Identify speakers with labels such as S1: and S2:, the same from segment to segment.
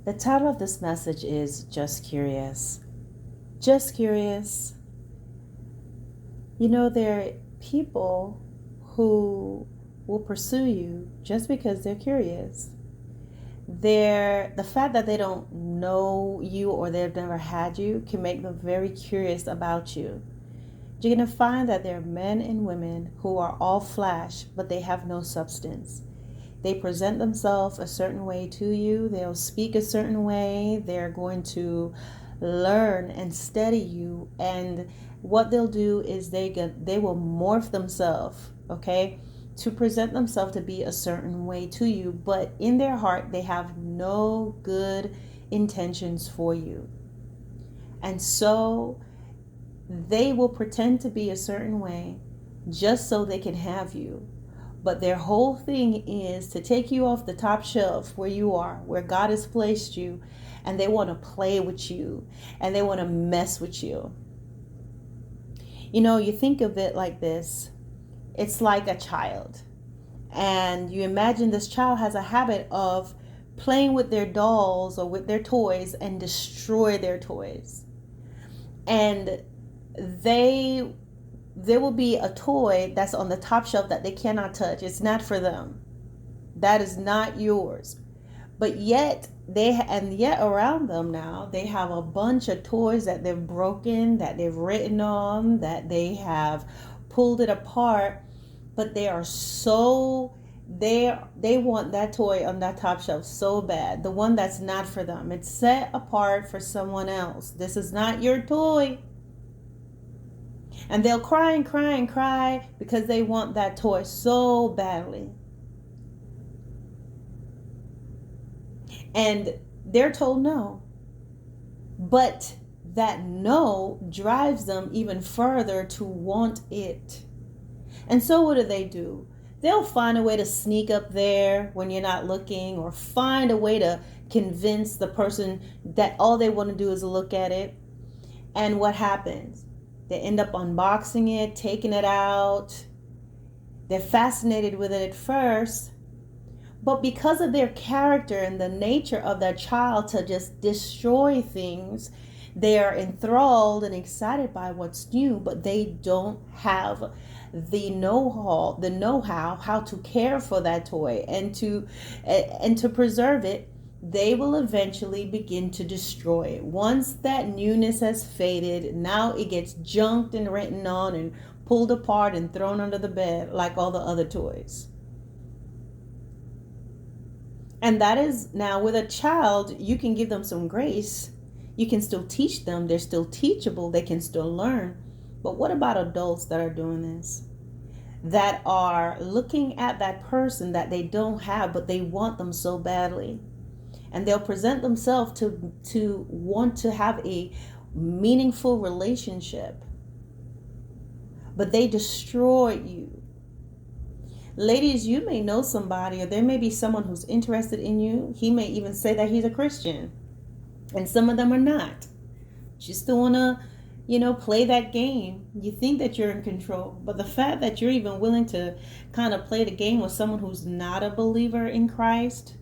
S1: The title of this message is Just Curious. Just curious. You know, there are people who will pursue you just because they're curious. The fact that they don't know you or they've never had you can make them very curious about you. You're going to find that there are men and women who are all flash, but they have no substance. They present themselves a certain way to you. They'll speak a certain way. They're going to learn and study you. And what they'll do is they will morph themselves, okay, to present themselves to be a certain way to you. But in their heart, they have no good intentions for you. And so they will pretend to be a certain way just so they can have you. But their whole thing is to take you off the top shelf where you are, where God has placed you, and they want to play with you and they want to mess with you. You know, you think of it like this. It's like a child. And you imagine this child has a habit of playing with their dolls or with their toys and destroy their toys. And there will be a toy that's on the top shelf that they cannot touch. It's not for them. That is not yours. But yet around them now, they have a bunch of toys that they've broken, that they've written on, that they have pulled it apart. But they want that toy on that top shelf so bad. The one that's not for them. It's set apart for someone else. This is not your toy. And they'll cry and cry and cry because they want that toy so badly. And they're told no. But that no drives them even further to want it. And so what do? They'll find a way to sneak up there when you're not looking, or find a way to convince the person that all they want to do is look at it. And what happens? They end up unboxing it, taking it out. They're fascinated with it at first. But because of their character and the nature of that child to just destroy things, they are enthralled and excited by what's new, but they don't have the know-how how to care for that toy and to preserve it. They will eventually begin to destroy it. Once that newness has faded, now it gets junked and written on and pulled apart and thrown under the bed like all the other toys. And that is now with a child, you can give them some grace. You can still teach them. They're still teachable. They can still learn. But what about adults that are doing this? That are looking at that person that they don't have, but they want them so badly. And they'll present themselves to want to have a meaningful relationship. But they destroy you. Ladies, you may know somebody, or there may be someone who's interested in you. He may even say that he's a Christian. And some of them are not. You still want to, play that game. You think that you're in control. But the fact that you're even willing to kind of play the game with someone who's not a believer in Christ,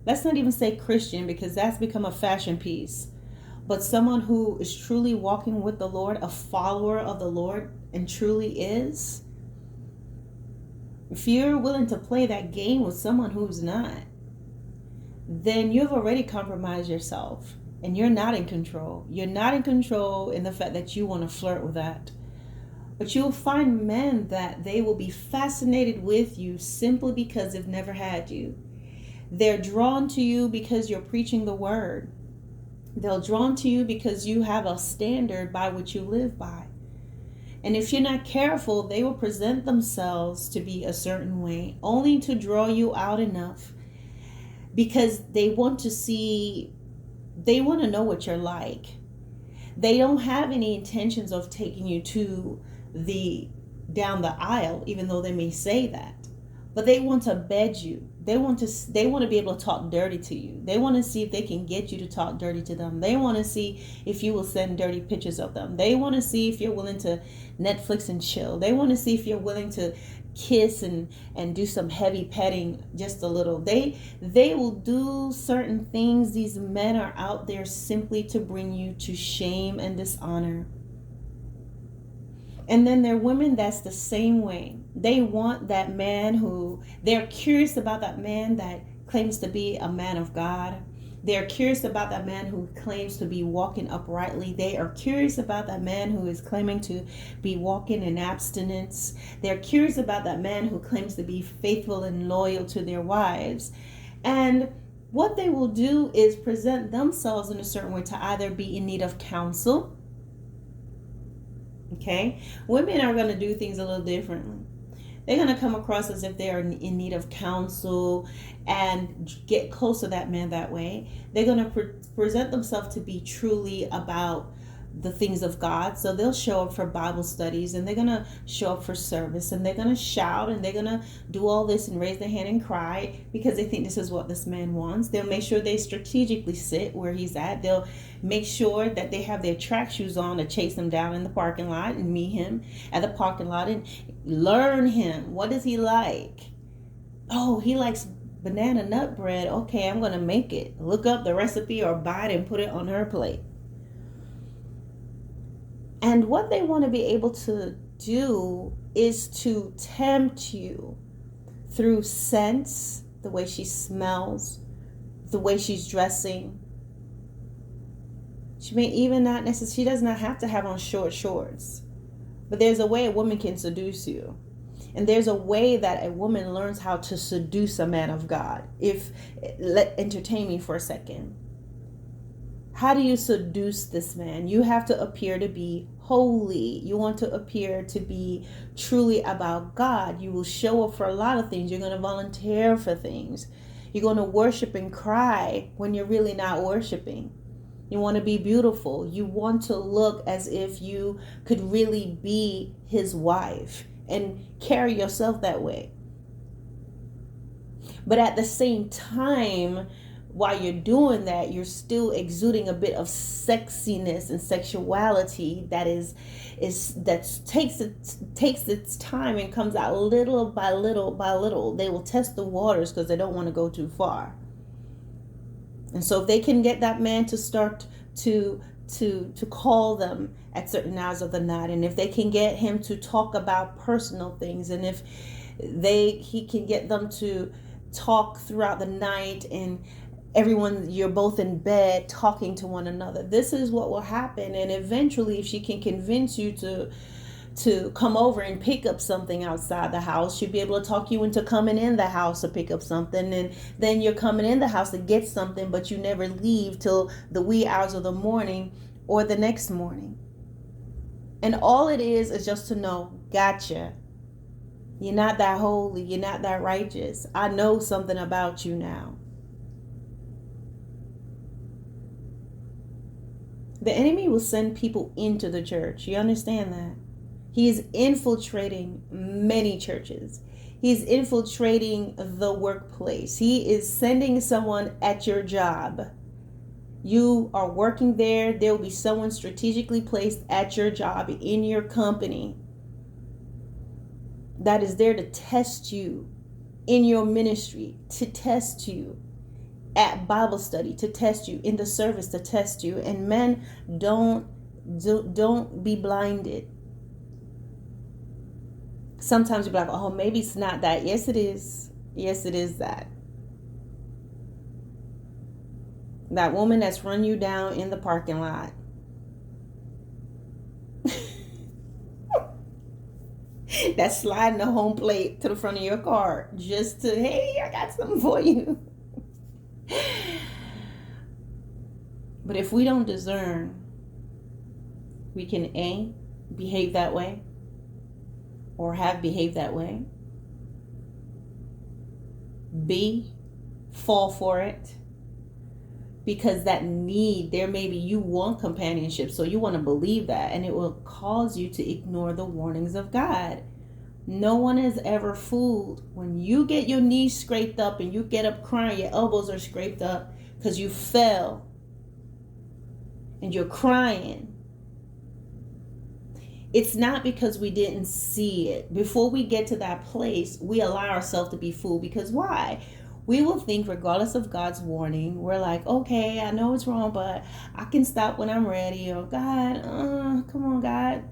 S1: let's not even say Christian, because that's become a fashion piece. But someone who is truly walking with the Lord, a follower of the Lord, and truly is. If you're willing to play that game with someone who's not, then you've already compromised yourself. And you're not in control. You're not in control in the fact that you want to flirt with that. But you'll find men that they will be fascinated with you simply because they've never had you. They're drawn to you because you're preaching the word. They're drawn to you because you have a standard by which you live by. And if you're not careful, they will present themselves to be a certain way, only to draw you out enough because they want to know what you're like. They don't have any intentions of taking you down the aisle, even though they may say that. But they want to bed you. They want to be able to talk dirty to you. They want to see if they can get you to talk dirty to them. They want to see if you will send dirty pictures of them. They want to see if you're willing to Netflix and chill. They want to see if you're willing to kiss and do some heavy petting just a little. They will do certain things. These men are out there simply to bring you to shame and dishonor. And then there are women that's the same way. They want that man they're curious about that man that claims to be a man of God. They're curious about that man who claims to be walking uprightly. They are curious about that man who is claiming to be walking in abstinence. They're curious about that man who claims to be faithful and loyal to their wives. And what they will do is present themselves in a certain way to either be in need of counsel. Okay? Women are going to do things a little differently. They're going to come across as if they are in need of counsel and get close to that man that way. They're going to present themselves to be truly about the things of God. So they'll show up for Bible studies, and they're going to show up for service, and they're going to shout, and they're going to do all this and raise their hand and cry because they think this is what this man wants. They'll make sure they strategically sit where he's at. They'll make sure that they have their track shoes on to chase him down in the parking lot and meet him at the parking lot and learn him. What does he like? Oh, he likes banana nut bread. Okay, I'm going to make it. Look up the recipe or buy it and put it on her plate. And what they want to be able to do is to tempt you through scents, the way she smells, the way she's dressing. She may even not necessarily, she does not have to have on short shorts. But there's a way a woman can seduce you. And there's a way that a woman learns how to seduce a man of God. Entertain me for a second. How do you seduce this man? You have to appear to be holy. You want to appear to be truly about God. You will show up for a lot of things. You're going to volunteer for things. You're going to worship and cry when you're really not worshiping. You want to be beautiful. You want to look as if you could really be his wife and carry yourself that way. But at the same time, while you're doing that, you're still exuding a bit of sexiness and sexuality that takes its time and comes out little by little by little. They will test the waters because they don't want to go too far. And so if they can get that man to start to call them at certain hours of the night, and if they can get him to talk about personal things, and if he can get them to talk throughout the night, and you're both in bed talking to one another, this is what will happen. And eventually, if she can convince you to come over and pick up something outside the house, she'll be able to talk you into coming in the house to pick up something, and then you're coming in the house to get something, but you never leave till the wee hours of the morning or the next morning. And all it is just to know, gotcha. You're not that holy. You're not that righteous. I know something about you now. The enemy will send people into the church. You understand that? He is infiltrating many churches. He's infiltrating the workplace. He is sending someone at your job. You are working there. There will be someone strategically placed at your job, in your company, that is there to test you, in your ministry, to test you, at Bible study, to test you, in the service, to test you. And men, don't be blinded. Sometimes you're like, oh, maybe it's not that. Yes, it is. Yes, it is that. That woman that's run you down in the parking lot. That's sliding the home plate to the front of your car just to, hey, I got something for you. But if we don't discern, we can A, behave that way, or have behaved that way. B, fall for it. Because that need, there may be, you want companionship, so you want to believe that, and it will cause you to ignore the warnings of God. No one is ever fooled. When you get your knees scraped up and you get up crying, your elbows are scraped up because you fell and you're crying. It's not because we didn't see it. Before we get to that place, we allow ourselves to be fooled. Because why? We will think, regardless of God's warning, we're like, okay, I know it's wrong, but I can stop when I'm ready. Or God, come on, God.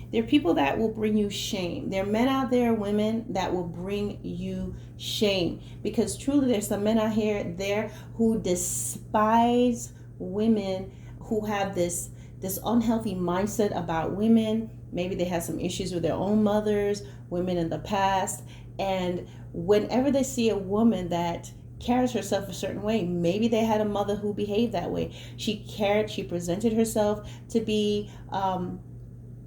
S1: There are people that will bring you shame. There are men out there, women, that will bring you shame. Because truly, there's some men out here there who despise women, who have this unhealthy mindset about women. Maybe they have some issues with their own mothers, women in the past. And whenever they see a woman that carries herself a certain way, maybe they had a mother who behaved that way. She presented herself to be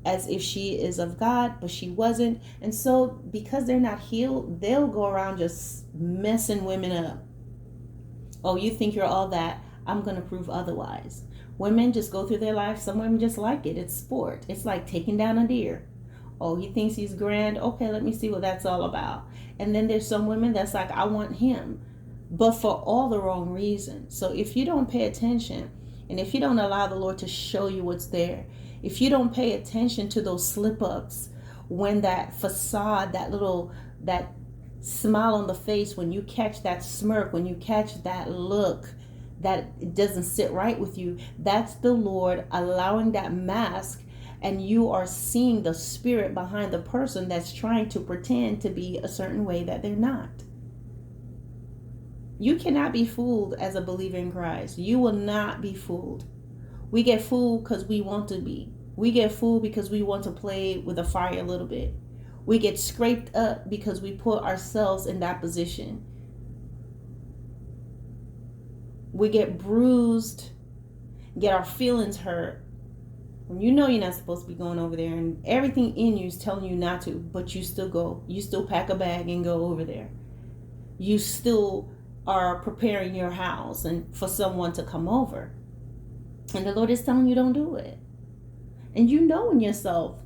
S1: as if she is of God, but she wasn't. And so because they're not healed, they'll go around just messing women up. Oh, you think you're all that? I'm going to prove otherwise. Women just go through their life. Some women just like it. It's sport. It's like taking down a deer. Oh, he thinks he's grand. Okay, let me see what that's all about. And then there's some women that's like, I want him, but for all the wrong reasons. So if you don't pay attention, and if you don't allow the Lord to show you what's there, if you don't pay attention to those slip-ups, when that facade, that smile on the face, when you catch that smirk, when you catch that look that it doesn't sit right with you, that's the Lord allowing that mask, and you are seeing the spirit behind the person that's trying to pretend to be a certain way that they're not. You cannot be fooled as a believer in Christ. You will not be fooled. We get fooled because we want to be. We get fooled because we want to play with the fire a little bit. We get scraped up because we put ourselves in that position. We get bruised, get our feelings hurt. When you know you're not supposed to be going over there, and everything in you is telling you not to, but you still go. You still pack a bag and go over there. You still are preparing your house and for someone to come over. And the Lord is telling you don't do it. And you know in yourself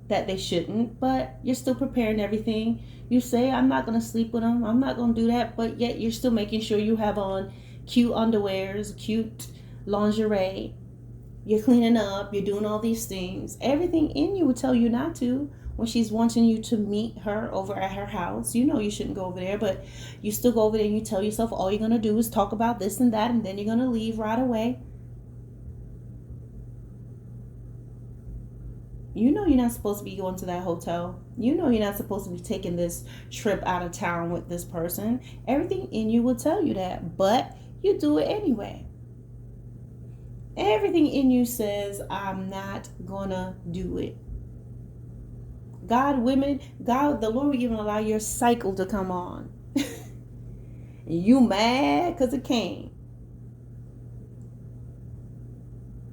S1: that they shouldn't, but you're still preparing everything. You say, I'm not going to sleep with them. I'm not going to do that. But yet you're still making sure you have on cute underwears, cute lingerie. You're cleaning up. You're doing all these things. Everything in you would tell you not to. When she's wanting you to meet her over at her house, you know you shouldn't go over there, but you still go over there and you tell yourself all you're going to do is talk about this and that, and then you're going to leave right away. You know you're not supposed to be going to that hotel. You know you're not supposed to be taking this trip out of town with this person. Everything in you will tell you that, but you do it anyway. Everything in you says, I'm not gonna do it. God, the Lord will even allow your cycle to come on. You mad because it came.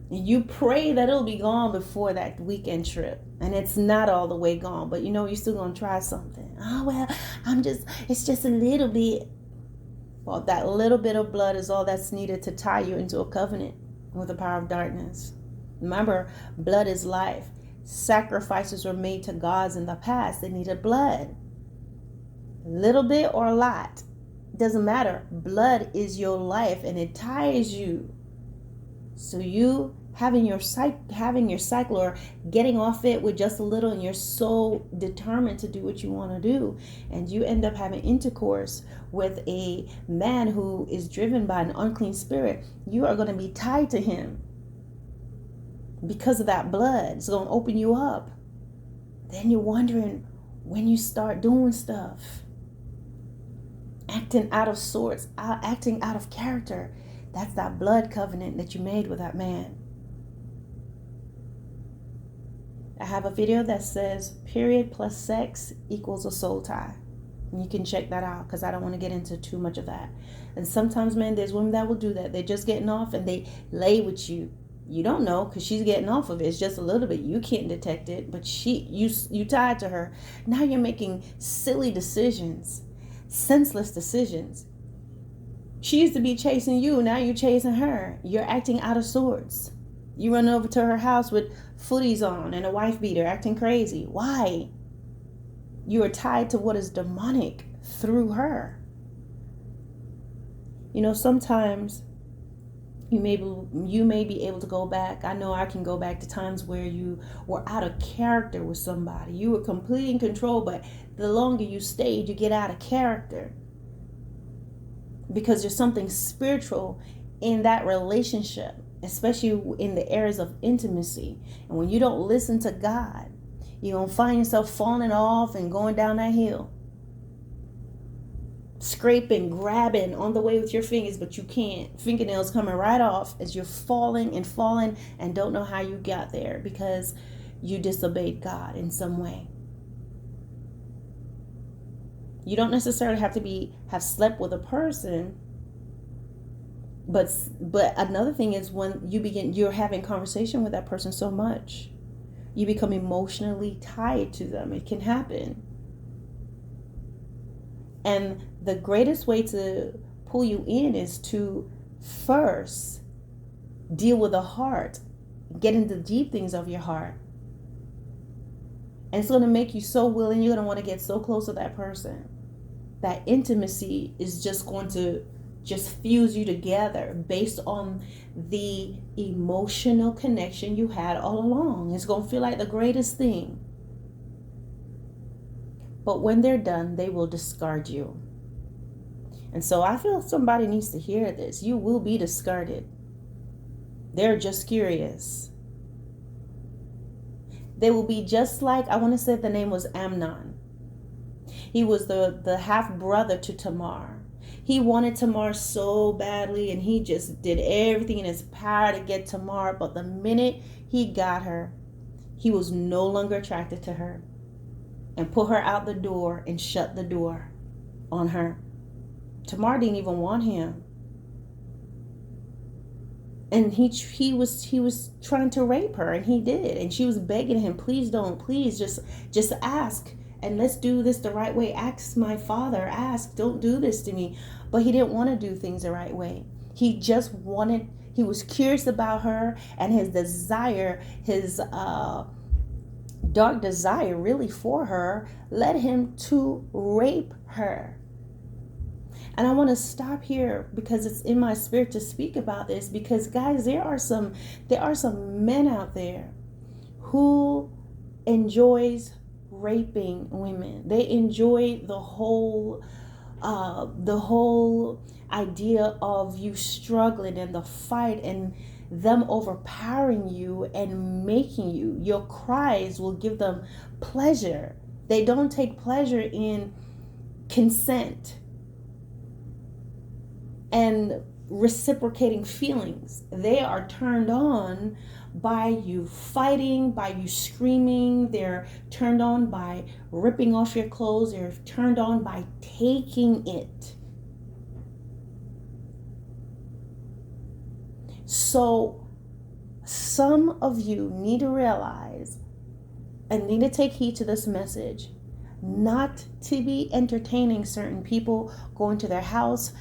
S1: You pray that it'll be gone before that weekend trip. And it's not all the way gone, but you know you're still going to try something. Oh, well, it's just a little bit. Well, that little bit of blood is all that's needed to tie you into a covenant with the power of darkness. Remember, blood is life. Sacrifices were made to gods in the past. They needed blood. A little bit or a lot. It doesn't matter. Blood is your life and it ties you. So you having your cycle or getting off it with just a little, and you're so determined to do what you want to do, and you end up having intercourse with a man who is driven by an unclean spirit, you are going to be tied to him because of that blood. It's going to open you up. Then you're wondering when you start doing stuff, acting out of sorts, acting out of character. That's that blood covenant that you made with that man. I have a video that says period plus sex equals a soul tie. And you can check that out because I don't want to get into too much of that. And sometimes, man, there's women that will do that. They're just getting off and they lay with you. You don't know because she's getting off of it. It's just a little bit. You can't detect it, but you tied to her. Now you're making silly decisions, senseless decisions. She used to be chasing you. Now you're chasing her. You're acting out of sorts. You run over to her house with footies on and a wife beater, acting crazy. Why? You are tied to what is demonic through her. You know, sometimes You may be able to go back. I know I can go back to times where you were out of character with somebody. You were completely in control, but the longer you stayed, you get out of character. Because there's something spiritual in that relationship, especially in the areas of intimacy. And when you don't listen to God, you're going to find yourself falling off and going down that hill. Scraping, grabbing on the way with your fingers, but you can't. Fingernails coming right off as you're falling and don't know how you got there because you disobeyed God in some way. You don't necessarily have to have slept with a person, but another thing is when you're having conversation with that person so much, you become emotionally tied to them. It can happen. And the greatest way to pull you in is to first deal with the heart, get into the deep things of your heart. And it's going to make you so willing, you're going to want to get so close to that person. That intimacy is just going to fuse you together based on the emotional connection you had all along. It's going to feel like the greatest thing. But when they're done, they will discard you. And so I feel somebody needs to hear this. You will be discarded. They're just curious. They will be just like, I want to say the name was Amnon. He was the half brother to Tamar. He wanted Tamar so badly, and he just did everything in his power to get Tamar. But the minute he got her, he was no longer attracted to her, and put her out the door and shut the door on her. Tamar didn't even want him. And he was trying to rape her, and he did. And she was begging him, please don't, please just ask, and let's do this the right way. Ask my father, ask, don't do this to me. But he didn't want to do things the right way. He was curious about her, and his desire, his dark desire really for her led him to rape her. And I want to stop here because it's in my spirit to speak about this, because guys, there are some men out there who enjoys raping women. They enjoy the whole idea of you struggling and the fight and them overpowering you and making your cries will give them pleasure. They don't take pleasure in consent and reciprocating feelings. They are turned on by you fighting, by you screaming. They're turned on by ripping off your clothes. They're turned on by taking it. So some of you need to realize and need to take heed to this message, not to be entertaining certain people, going to their house.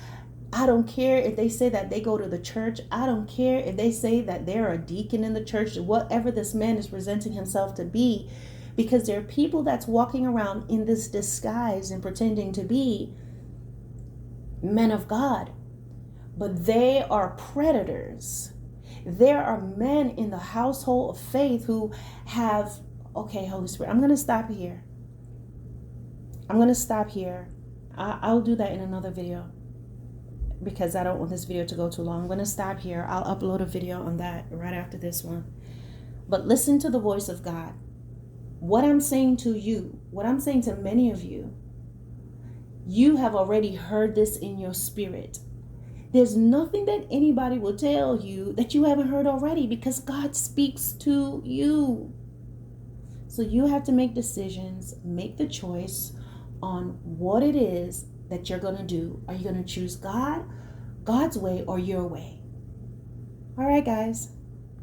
S1: I don't care if they say that they go to the church. I don't care if they say that they're a deacon in the church, whatever this man is presenting himself to be, because there are people that's walking around in this disguise and pretending to be men of God, but they are predators. There are men in the household of faith who have, okay, Holy Spirit, I'm going to stop here. I'll do that in another video, because I don't want this video to go too long. I'm going to stop here. I'll upload a video on that right after this one. But listen to the voice of God. What I'm saying to you, what I'm saying to many of you, you have already heard this in your spirit. There's nothing that anybody will tell you that you haven't heard already, because God speaks to you. So you have to make decisions, make the choice on what it is that you're going to do. Are you going to choose God's way, or your way? All right, guys.